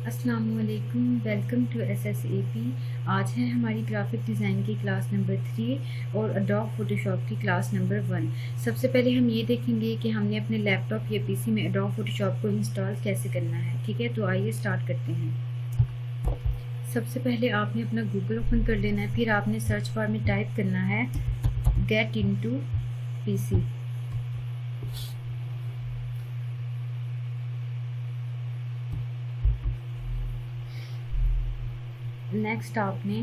अस्सलामुअलैकुम, welcome to SSAP। आज है हमारी ग्राफिक डिज़ाइन की क्लास नंबर 3 और एडोब फोटोशॉप की क्लास नंबर 1। सबसे पहले हम ये देखेंगे कि हमने अपने लैपटॉप या पीसी में एडोब फोटोशॉप को इंस्टॉल कैसे करना है। ठीक है, तो आइए स्टार्ट करते हैं। सबसे पहले आपने अपना गूगल ओपन कर लेना है, फिर आपने सर्च बार में टाइप करना है गेट इनटू पीसी। नेक्स्ट आपने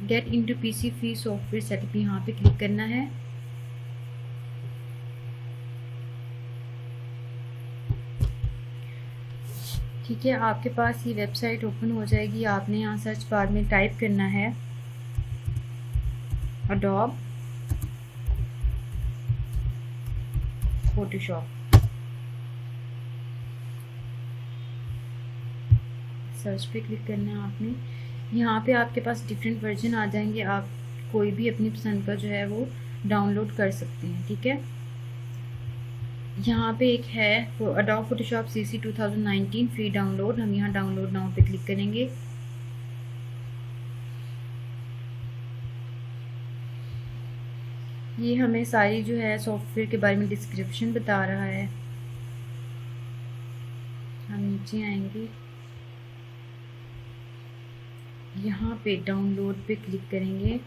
get into PC free software setup यहाँ पे क्लिक करना है। ठीक है, आपके पास ये वेबसाइट ओपन हो जाएगी। आपने यहाँ सर्च बार में टाइप करना है एडोब फोटोशॉप। सर्च पे क्लिक करना है आपने। यहाँ पे आपके पास डिफरेंट वर्जन आ जाएंगे, आप कोई भी अपनी पसंद का जो है वो डाउनलोड कर सकते हैं। ठीक है, यहाँ पे एक है adobe Photoshop CC 2019 free download. हम यहाँ डाउनलोड नाउ पे क्लिक करेंगे। ये हमें सारी जो है सॉफ्टवेयर के बारे में डिस्क्रिप्शन बता रहा है। हम नीचे आएंगे, यहाँ पे डाउनलोड पे क्लिक करेंगे।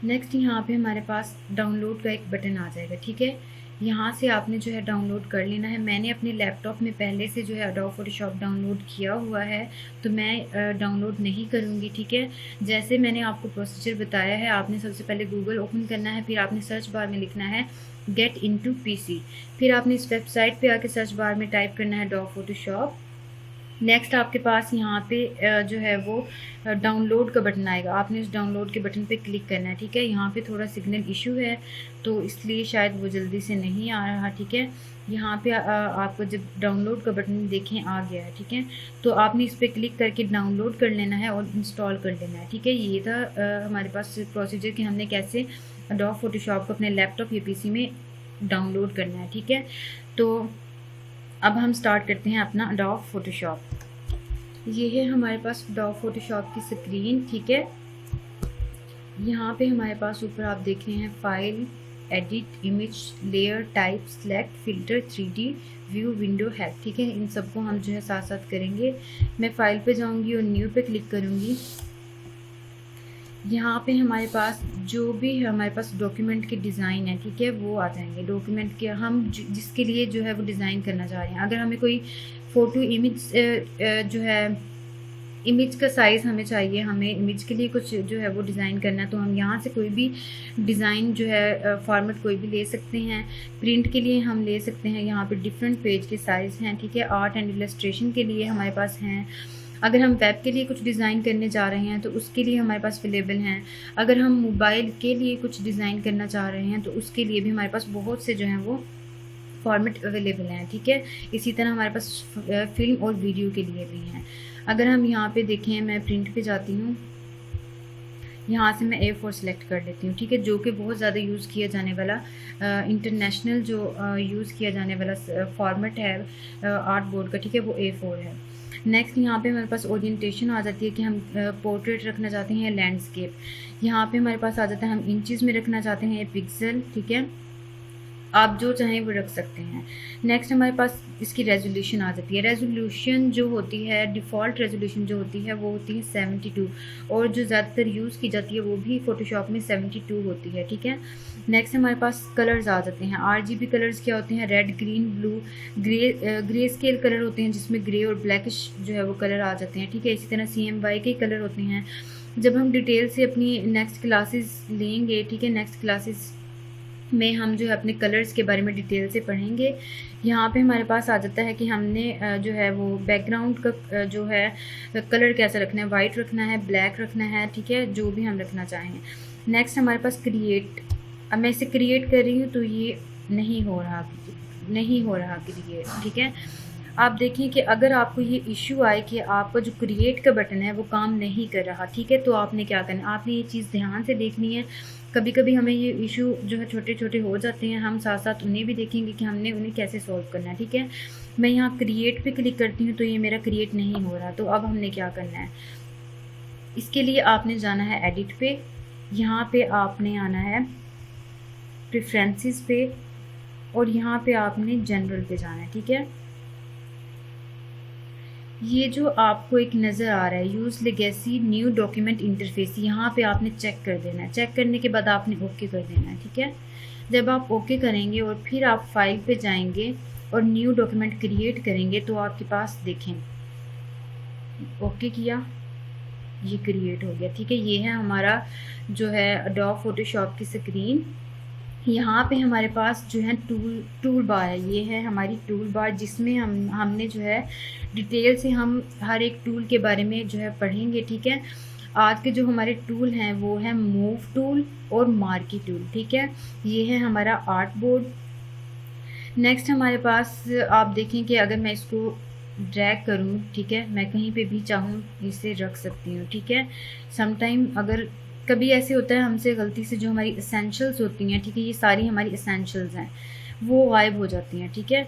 नेक्स्ट यहाँ पे हमारे पास डाउनलोड का एक बटन आ जाएगा। ठीक है, यहाँ से आपने जो है डाउनलोड कर लेना है। मैंने अपने लैपटॉप में पहले से जो है एडोब फोटोशॉप डाउनलोड किया हुआ है, तो मैं डाउनलोड नहीं करूँगी। ठीक है, जैसे मैंने आपको प्रोसीजर बताया है, आपने सबसे पहले गूगल ओपन करना है, फिर आपने सर्च बार में लिखना है गेट इनटू पीसी। फिर आपने इस वेबसाइट पे आके सर्च बार में टाइप करना है एडोब फोटोशॉप। नेक्स्ट आपके पास यहाँ पे जो है वो डाउनलोड का बटन आएगा। आपने उस डाउनलोड के बटन पे क्लिक करना है। ठीक है, यहाँ पे थोड़ा सिग्नल इशू है तो इसलिए शायद वो जल्दी से नहीं आ रहा। ठीक है, यहाँ पे आपको जब डाउनलोड का बटन देखें आ गया है। ठीक है, तो आपने इस पर क्लिक करके डाउनलोड कर लेना है और इंस्टॉल कर लेना है। ठीक है, ये था हमारे पास प्रोसीजर कि हमने कैसे एडोब फोटोशॉप को अपने लैपटॉप या पीसी में डाउनलोड करना है। ठीक है, तो अब हम स्टार्ट करते हैं अपना एडोब फोटोशॉप। ये है हमारे पास एडोब फोटोशॉप की स्क्रीन। ठीक है, यहाँ पे हमारे पास ऊपर आप देख रहे हैं file, edit, image, layer, type, select, filter, 3D, view, window, help. ठीक है, इन सबको हम जो है साथ साथ करेंगे। मैं फाइल पे जाऊँगी और न्यू पे क्लिक करूँगी। यहाँ पे हमारे पास जो भी हमारे पास डॉक्यूमेंट के डिज़ाइन है, ठीक है, वो आ जाएंगे। डॉक्यूमेंट के हम जिसके लिए जो है वो डिज़ाइन करना चाह रहे हैं। अगर हमें कोई फ़ोटो इमेज जो है इमेज का साइज़ हमें चाहिए, हमें इमेज के लिए कुछ जो है वो डिज़ाइन करना है, तो हम यहाँ से कोई भी डिज़ाइन जो है फॉर्मेट कोई भी ले सकते हैं। प्रिंट के लिए हम ले सकते हैं, यहाँ पे डिफरेंट पेज के साइज़ हैं। ठीक है, आर्ट एंड इलस्ट्रेशन के लिए हमारे पास हैं। अगर हम वेब के लिए कुछ डिज़ाइन करने जा रहे हैं तो उसके लिए हमारे पास अवेलेबल हैं। अगर हम मोबाइल के लिए कुछ डिज़ाइन करना चाह रहे हैं तो उसके लिए भी हमारे पास बहुत से जो हैं वो फॉर्मेट अवेलेबल हैं। ठीक है, इसी तरह हमारे पास फिल्म और वीडियो के लिए भी हैं। अगर हम यहाँ पे देखें, मैं प्रिंट पे जाती हूँ, यहाँ से मैं A4 सेलेक्ट कर लेती हूँ। ठीक है, जो कि बहुत ज़्यादा यूज़ किया जाने वाला इंटरनेशनल जो यूज़ किया जाने वाला फॉर्मेट है आर्ट बोर्ड का। ठीक है, वो A4 है। नेक्स्ट यहाँ पे हमारे पास ओरिएंटेशन आ जाती है कि हम पोर्ट्रेट रखना चाहते हैं या लैंडस्केप। यहाँ पे हमारे पास आ जाता है हम इंचज़ में रखना चाहते हैं या पिक्सल। ठीक है, आप जो चाहें वो रख सकते हैं। नेक्स्ट हमारे पास इसकी रेजोल्यूशन आ जाती है। रेजोल्यूशन जो होती है, डिफ़ॉल्ट रेजोल्यूशन जो होती है वो होती है 72, और जो ज़्यादातर यूज़ की जाती है वो भी फ़ोटोशॉप में 72 होती है। ठीक है, नेक्स्ट हमारे पास कलर्स आ जाते हैं। RGB कलर्स क्या होते हैं? Red, green, blue, grey scale colour होते हैं, जिसमें ग्रे और ब्लैकिश जो है वो कलर आ जाते हैं। ठीक है, इसी तरह CMY के कलर होते हैं। जब हम डिटेल से अपनी नेक्स्ट क्लासेस लेंगे, ठीक है, नेक्स्ट क्लासेस में हम जो है अपने कलर्स के बारे में डिटेल से पढ़ेंगे। यहाँ पे हमारे पास आ जाता है कि हमने जो है वो बैकग्राउंड का जो है कलर कैसा रखना है, वाइट रखना है, ब्लैक रखना है। ठीक है, जो भी हम रखना चाहें। नेक्स्ट हमारे पास क्रिएट। अब मैं इसे क्रिएट कर रही हूँ तो ये नहीं हो रहा क्रिएट। ठीक है, आप देखिए कि अगर आपको ये इशू आए कि आपका जो क्रिएट का बटन है वो काम नहीं कर रहा, ठीक है, तो आपने क्या करना है, आपने ये चीज़ ध्यान से देखनी है। कभी कभी हमें ये इशू जो है छोटे छोटे हो जाते हैं, हम साथ साथ उन्हें भी देखेंगे कि हमने उन्हें कैसे सॉल्व करना है। ठीक है, मैं यहाँ क्रिएट पे क्लिक करती हूँ तो ये मेरा क्रिएट नहीं हो रहा, तो अब हमने क्या करना है, इसके लिए आपने जाना है एडिट पे, यहाँ पे आपने आना है प्रेफरेंसेस पे, और यहाँ पे आपने जनरल पे जाना है। ठीक है, ये जो आपको एक नज़र आ रहा है use legacy new document interface, यहाँ पे आपने चेक कर देना है। चेक करने के बाद आपने ओके कर देना है। ठीक है, जब आप ओके करेंगे और फिर आप फाइल पे जाएंगे और न्यू डॉक्यूमेंट क्रिएट करेंगे तो आपके पास देखें ओके किया, ये क्रिएट हो गया। ठीक है, ये है हमारा जो है एडोब फोटोशॉप की स्क्रीन। यहाँ पे हमारे पास जो है टूल बार है, ये है हमारी टूल बार जिसमें हमने जो है डिटेल से हम हर एक टूल के बारे में जो है पढ़ेंगे। ठीक है, आज के जो हमारे टूल हैं वो है मूव टूल और मार्की टूल। ठीक है, ये है हमारा आर्ट बोर्ड। नेक्स्ट हमारे पास आप देखें कि अगर मैं इसको ड्रैग करूं, ठीक है, मैं कहीं पे भी चाहूं इसे रख सकती हूँ। ठीक है, समटाइम अगर कभी ऐसे होता है हमसे गलती से जो हमारी एसेंशियल्स होती हैं, ठीक है, ये सारी हमारी एसेंशियल्स हैं, वो गायब हो जाती हैं। ठीक है,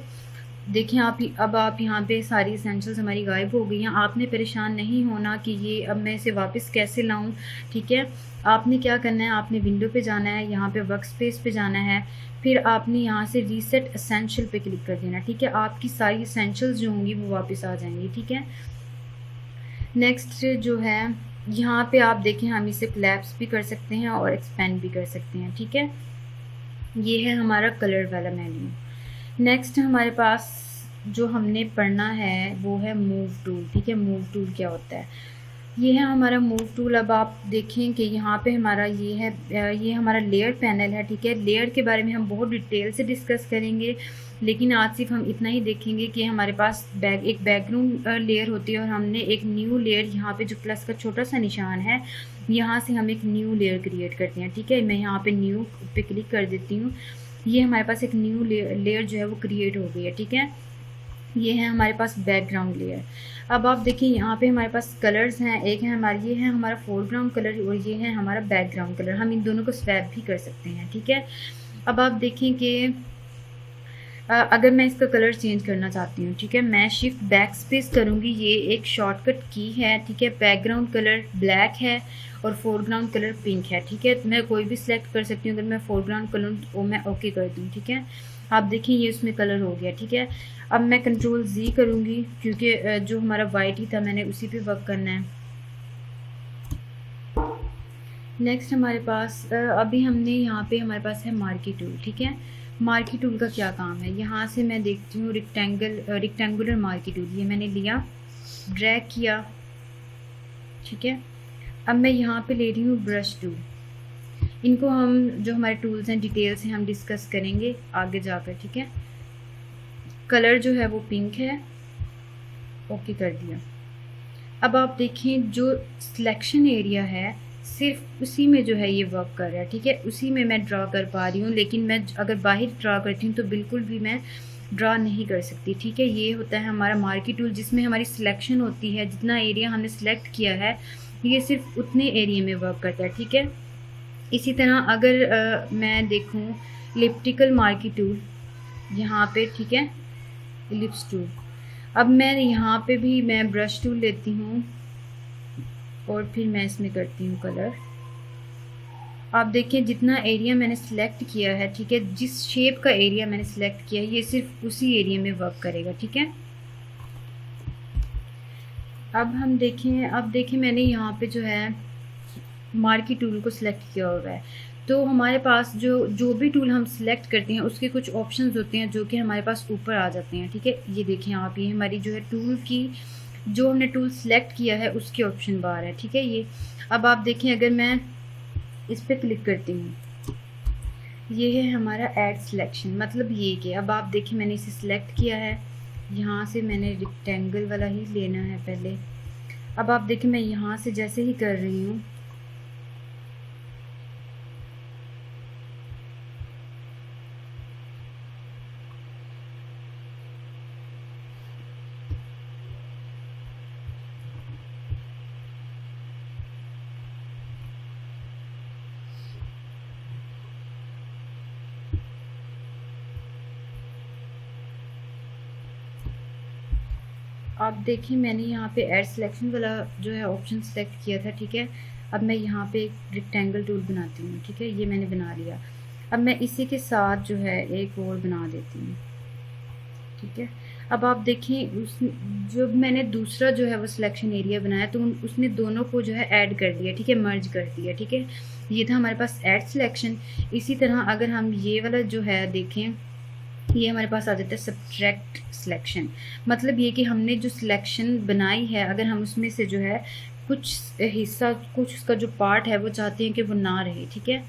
देखिए अब आप यहाँ पे सारी एसेंशियल्स हमारी गायब हो गई हैं। आपने परेशान नहीं होना कि ये अब मैं इसे वापस कैसे लाऊं। ठीक है, आपने क्या करना है, आपने विंडो पे जाना है, यहाँ पे वर्क स्पेस पे जाना है, फिर आपने यहाँ से रीसेट एसेंशियल पे क्लिक कर देना। ठीक है, आपकी सारी एसेंशियल्स जो होंगी वो वापस आ जाएंगी। ठीक है, नेक्स्ट जो है यहाँ पे आप देखें हम इसे कोलैप्स भी कर सकते हैं और एक्सपेंड भी कर सकते हैं। ठीक है, ये है हमारा कलर वाला मेन्यू। नेक्स्ट हमारे पास जो हमने पढ़ना है वो है मूव टूल। ठीक है, मूव टूल क्या होता है, ये है हमारा मूव टूल। अब आप देखें कि यहाँ पे हमारा ये हमारा लेयर पैनल है। ठीक है, लेयर के बारे में हम बहुत डिटेल से डिस्कस करेंगे, लेकिन आज सिर्फ हम इतना ही देखेंगे कि हमारे पास एक बैकग्राउंड लेयर होती है और हमने एक न्यू लेयर, यहाँ पे जो प्लस का छोटा सा निशान है, यहाँ से हम एक न्यू लेयर क्रिएट करते हैं। ठीक है, मैं यहाँ पे न्यू पे क्लिक कर देती हूँ, ये हमारे पास एक न्यू लेयर जो है वो क्रिएट हो गई है। ठीक है, ये है हमारे पास बैकग्राउंड लेयर। अब आप देखिए यहाँ पे हमारे पास कलर्स हैं, एक है हमारा, ये है हमारा फोरग्राउंड कलर और ये है हमारा बैकग्राउंड कलर। हम इन दोनों को स्वैप भी कर सकते हैं। ठीक है, अब आप देखें कि अगर मैं इसका कलर चेंज करना चाहती हूँ, ठीक है, मैं शिफ्ट बैक स्पेस करूँगी, ये एक शॉर्टकट की है। ठीक है, बैकग्राउंड कलर ब्लैक है और फोरग्राउंड कलर पिंक है। ठीक है, मैं कोई भी सिलेक्ट कर सकती हूँ। अगर मैं फोरग्राउंड कलर वो मैं ओके कर दूँ। ठीक है, आप देखिए ये उसमें कलर हो गया। ठीक है, अब मैं कंट्रोल Z करूँगी क्योंकि जो हमारा वाइट ही था मैंने उसी पे वर्क करना है। नेक्स्ट हमारे पास अभी हमने यहाँ पे हमारे पास है मार्की टूल। ठीक है, मार्की टूल का क्या काम है, यहाँ से मैं देखती हूँ रेक्टेंगुलर मार्की टूल, ये मैंने लिया, ड्रैग किया। ठीक है, अब मैं यहाँ पे ले रही हूँ ब्रश टूल। इनको हम जो हमारे टूल्स हैं डिटेल से हम डिस्कस करेंगे आगे जाकर। ठीक है, कलर जो है वो पिंक है, ओके कर दिया। अब आप देखें जो सिलेक्शन एरिया है सिर्फ उसी में जो है ये वर्क कर रहा है। ठीक है, उसी में मैं ड्रा कर पा रही हूँ, लेकिन मैं अगर बाहर ड्रा करती हूँ तो बिल्कुल भी मैं ड्रा नहीं कर सकती। ठीक है, ये होता है हमारा मार्की टूल जिसमें हमारी सिलेक्शन होती है, जितना एरिया हमने सेलेक्ट किया है ये सिर्फ उतने एरिया में वर्क करता है। ठीक है, इसी तरह अगर मैं देखूँ इलिप्टिकल मार्की टूल यहाँ पे, ठीक है, इलिप्स टूल, अब मैं यहाँ पे भी मैं ब्रश टूल लेती हूँ और फिर मैं इसमें करती हूँ कलर। आप देखिए जितना एरिया मैंने सिलेक्ट किया है, ठीक है, जिस शेप का एरिया मैंने सिलेक्ट किया है ये सिर्फ उसी एरिया में वर्क करेगा। ठीक है, अब देखें मैंने यहाँ पे जो है मार्की टूल को सिलेक्ट किया हुआ है, तो हमारे पास जो भी टूल हम सिलेक्ट करते हैं उसके कुछ ऑप्शंस होते हैं जो कि हमारे पास ऊपर आ जाते हैं। ठीक है, ये देखें आप, ये हमारी जो है टूल की जो हमने टूल सिलेक्ट किया है उसके ऑप्शन बार है। ठीक है, ये अब आप देखें अगर मैं इस पर क्लिक करती हूँ, ये है हमारा ऐड सिलेक्शन, मतलब ये कि अब आप देखें मैंने इसे सिलेक्ट किया है, यहाँ से मैंने रेक्टेंगल वाला ही लेना है पहले। अब आप देखें मैं यहाँ से जैसे ही कर रही हूँ आप देखिए मैंने यहाँ पे ऐड सिलेक्शन वाला जो है ऑप्शन सेलेक्ट किया था, ठीक है। अब मैं यहाँ पे एक रेक्टेंगल टूल बनाती हूँ, ठीक है, ये मैंने बना लिया। अब मैं इसी के साथ जो है एक और बना देती हूँ, ठीक है। अब आप देखें उस जब मैंने दूसरा जो है वो सिलेक्शन एरिया बनाया तो उसने दोनों को जो है ऐड कर दिया, ठीक है, मर्ज कर दिया, ठीक है। ये था हमारे पास ऐड सिलेक्शन। इसी तरह अगर हम ये वाला जो है देखें, ये हमारे पास आ जाता है सब्ट्रैक्ट सिलेक्शन। मतलब ये कि हमने जो सिलेक्शन बनाई है, अगर हम उसमें से जो है कुछ हिस्सा, कुछ उसका जो पार्ट है वो चाहते हैं कि वो ना रहे, ठीक है,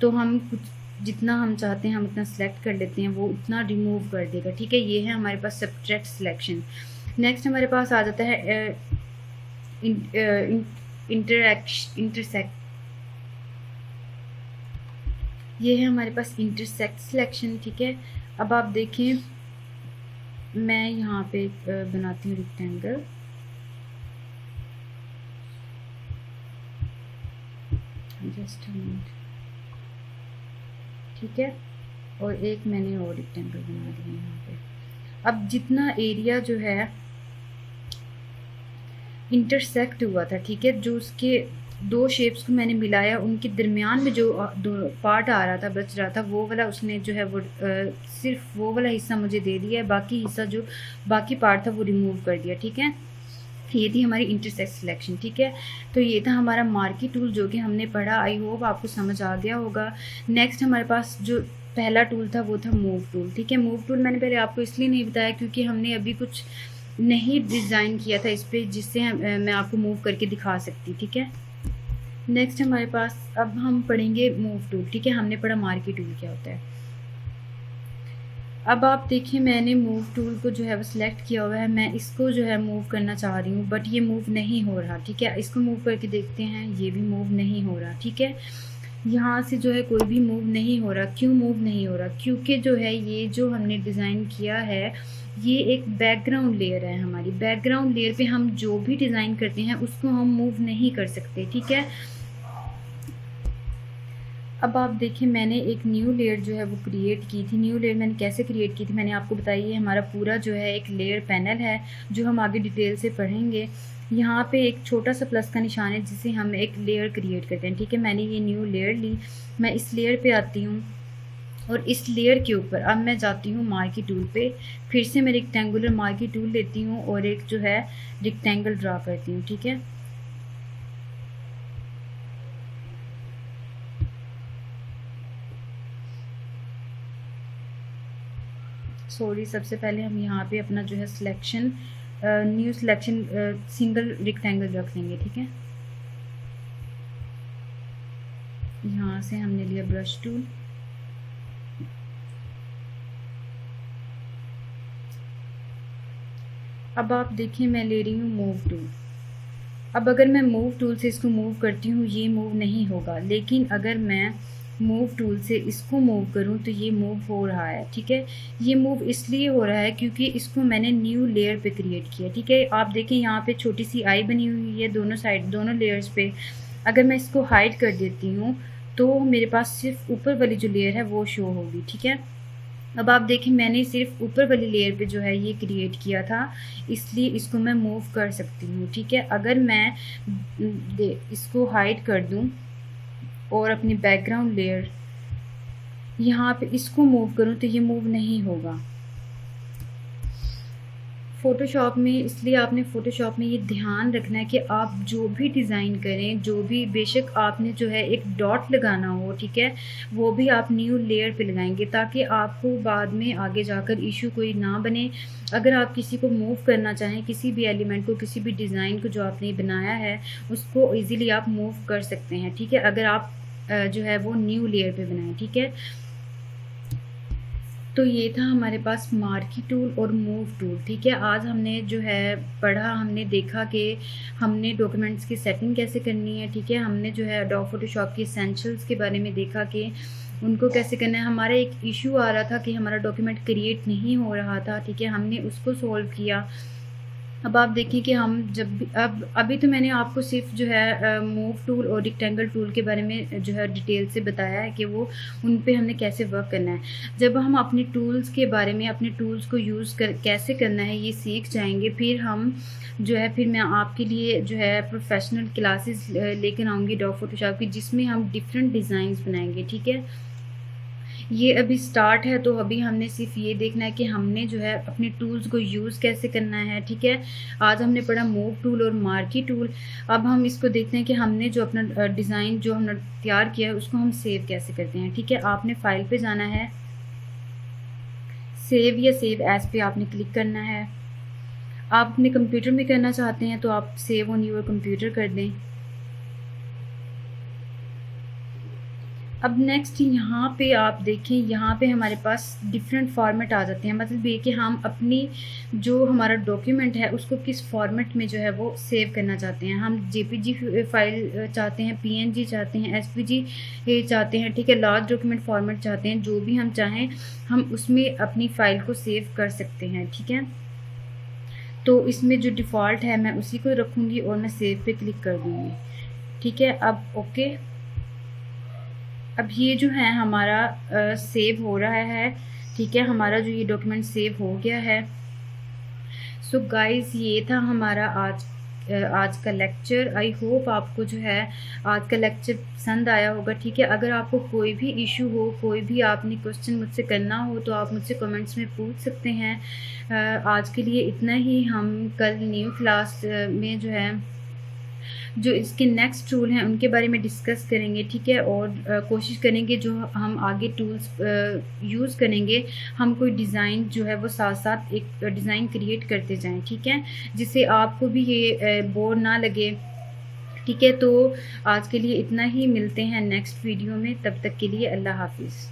तो हम कुछ जितना हम चाहते हैं हम उतना सेलेक्ट कर लेते हैं, वो उतना रिमूव कर देगा, ठीक है। ये है हमारे पास सब्ट्रैक्ट सिलेक्शन। नेक्स्ट हमारे पास आ जाता है इंटरसेक्ट। ये है हमारे पास इंटरसेक्ट सिलेक्शन, ठीक है। अब आप देखें मैं यहाँ पे बनाती हूँ रेक्टेंगल, जस्ट मिनट, ठीक है, और एक मैंने और रेक्टेंगल बना दिया यहाँ पे। अब जितना एरिया जो है इंटरसेक्ट हुआ था, ठीक है, जो उसके दो शेप्स को मैंने मिलाया, उनके दरमियान में जो दो पार्ट आ रहा था, बच रहा था, वो वाला उसने जो है वो सिर्फ वो वाला हिस्सा मुझे दे दिया है, बाकी हिस्सा जो बाकी पार्ट था वो रिमूव कर दिया, ठीक है। ये थी हमारी इंटरसेक्ट सिलेक्शन, ठीक है। तो ये था हमारा मार्की टूल जो कि हमने पढ़ा। आई होप आपको समझ आ गया होगा। नेक्स्ट हमारे पास जो पहला टूल था वो था मूव टूल, ठीक है। मूव टूल मैंने पहले आपको इसलिए नहीं बताया क्योंकि हमने अभी कुछ नहीं डिज़ाइन किया था इस पर, जिससे मैं आपको मूव करके दिखा सकती, ठीक है। नेक्स्ट हमारे पास अब हम पढ़ेंगे मूव टूल, ठीक है। हमने पढ़ा मार्की टूल क्या होता है। अब आप देखिए मैंने मूव टूल को जो है वो सिलेक्ट किया हुआ है, मैं इसको जो है मूव करना चाह रही हूँ, बट ये मूव नहीं हो रहा, ठीक है। इसको मूव करके देखते हैं, ये भी मूव नहीं हो रहा, ठीक है। यहाँ से जो है कोई भी मूव नहीं हो रहा। क्यों मूव नहीं हो रहा? क्योंकि जो है ये जो हमने डिज़ाइन किया है ये एक बैकग्राउंड लेयर है हमारी। बैकग्राउंड लेयर पे हम जो भी डिज़ाइन करते हैं उसको हम मूव नहीं कर सकते, ठीक है। अब आप देखिए मैंने एक न्यू लेयर जो है वो क्रिएट की थी। न्यू लेयर मैंने कैसे क्रिएट की थी मैंने आपको बताई है। हमारा पूरा जो है एक लेयर पैनल है जो हम आगे डिटेल से पढ़ेंगे। यहाँ पे एक छोटा सा प्लस का निशान है जिसे हम एक लेयर क्रिएट करते हैं, ठीक है। मैंने ये न्यू लेयर ली, मैं इस लेयर पे आती हूँ और इस लेयर के ऊपर अब मैं जाती हूँ मार्की टूल पे। फिर से मैं रेक्टेंगुलर मार्की टूल लेती हूँ और एक जो है रेक्टेंगल ड्रा करती हूँ, ठीक है। सॉरी, सबसे पहले हम यहाँ पे अपना जो है selection new selection single rectangle रख लेंगे, ठीक है। यहाँ से हमने लिया ब्रश टूल, अब आप देखिए मैं ले रही हूँ मूव टूल। अब अगर मैं मूव टूल से इसको मूव करती हूँ ये मूव नहीं होगा, लेकिन अगर मैं मूव टूल से इसको मूव करूँ तो ये मूव हो रहा है, ठीक है। ये मूव इसलिए हो रहा है क्योंकि इसको मैंने न्यू लेयर पे क्रिएट किया, ठीक है। आप देखें यहाँ पे छोटी सी आई बनी हुई है दोनों साइड, दोनों लेयर्स पे। अगर मैं इसको हाइड कर देती हूँ तो मेरे पास सिर्फ ऊपर वाली जो लेयर है वो शो होगी, ठीक है। अब आप देखें मैंने सिर्फ ऊपर वाली लेयर पे जो है ये क्रिएट किया था, इसलिए इसको मैं मूव कर सकती हूँ, ठीक है। अगर मैं इसको हाइड कर दूँ और अपनी बैकग्राउंड लेयर यहाँ पे इसको मूव करूँ तो ये मूव नहीं होगा फ़ोटोशॉप में। इसलिए आपने फ़ोटोशॉप में ये ध्यान रखना है कि आप जो भी डिज़ाइन करें, जो भी, बेशक आपने जो है एक डॉट लगाना हो, ठीक है, वो भी आप न्यू लेयर पे लगाएंगे ताकि आपको बाद में आगे जाकर इशू कोई ना बने। अगर आप किसी को मूव करना चाहें, किसी भी एलिमेंट को, किसी भी डिज़ाइन को जो आपने बनाया है उसको ईज़िली आप मूव कर सकते हैं, ठीक है, अगर आप जो है वो न्यू लेयर पे बनाएं, ठीक है। तो ये था हमारे पास मार्की टूल और मूव टूल, ठीक है। आज हमने जो है पढ़ा, हमने देखा कि हमने डॉक्यूमेंट्स की सेटिंग कैसे करनी है, ठीक है। हमने जो है एडोब फोटोशॉप के एसेंशियल्स के बारे में देखा कि उनको कैसे करना है। हमारा एक इशू आ रहा था कि हमारा डॉक्यूमेंट क्रिएट नहीं हो रहा था, ठीक है, हमने उसको सॉल्व किया। अब आप देखें कि हम जब भी अब अभी तो मैंने आपको सिर्फ जो है मूव टूल और रेक्टेंगल टूल के बारे में जो है डिटेल से बताया है कि वो उन पे हमने कैसे वर्क करना है। जब हम अपने टूल्स के बारे में, अपने टूल्स को यूज़ कर कैसे करना है ये सीख जाएंगे, फिर हम जो है फिर मैं आपके लिए जो है प्रोफेशनल क्लासेस लेकर आऊँगी एडोब फोटोशॉप की, जिसमें हम डिफरेंट डिज़ाइंस बनाएंगे। ठीक है, ये अभी स्टार्ट है, तो अभी हमने सिर्फ ये देखना है कि हमने जो है अपने टूल्स को यूज़ कैसे करना है। ठीक है, आज हमने पढ़ा मूव टूल और मार्की टूल। अब हम इसको देखते हैं कि हमने जो अपना डिज़ाइन जो हमने तैयार किया है उसको हम सेव कैसे करते हैं। ठीक है, आपने फाइल पे जाना है, सेव या सेव एज पे आपने क्लिक करना है। आप अपने कंप्यूटर में करना चाहते हैं तो आप सेव ऑन योर कंप्यूटर कर दें। अब नेक्स्ट यहाँ पे आप देखें, यहाँ पे हमारे पास डिफरेंट फॉर्मेट आ जाते हैं। मतलब ये कि हम अपनी जो हमारा डॉक्यूमेंट है उसको किस फॉर्मेट में जो है वो सेव करना चाहते हैं। हम जेपीजी फाइल चाहते हैं, पीएनजी चाहते हैं, एसवीजी चाहते हैं। ठीक है, लार्ज डॉक्यूमेंट फॉर्मेट चाहते हैं, जो भी हम चाहें हम उसमें अपनी फ़ाइल को सेव कर सकते हैं। ठीक है, तो इसमें जो डिफ़ॉल्ट है मैं उसी को रखूँगी और मैं सेव पे क्लिक कर दूँगी। ठीक है, अब ओके, अब ये जो है हमारा सेव हो रहा है। ठीक है, हमारा जो ये डॉक्यूमेंट सेव हो गया है। सो गाइस, ये था हमारा आज का लेक्चर। आई होप आपको जो है आज का लेक्चर पसंद आया होगा। ठीक है, अगर आपको कोई भी इशू हो, कोई भी आपने क्वेश्चन मुझसे करना हो तो आप मुझसे कमेंट्स में पूछ सकते हैं। आज के लिए इतना ही। हम कल न्यू क्लास में जो है जो इसके नेक्स्ट टूल हैं उनके बारे में डिस्कस करेंगे। ठीक है, और कोशिश करेंगे जो हम आगे टूल्स यूज़ करेंगे, हम कोई डिज़ाइन जो है वो साथ साथ एक डिज़ाइन क्रिएट करते जाएं। ठीक है, जिससे आपको भी ये बोर ना लगे। ठीक है, तो आज के लिए इतना ही। मिलते हैं नेक्स्ट वीडियो में, तब तक के लिए अल्लाह हाफिज़।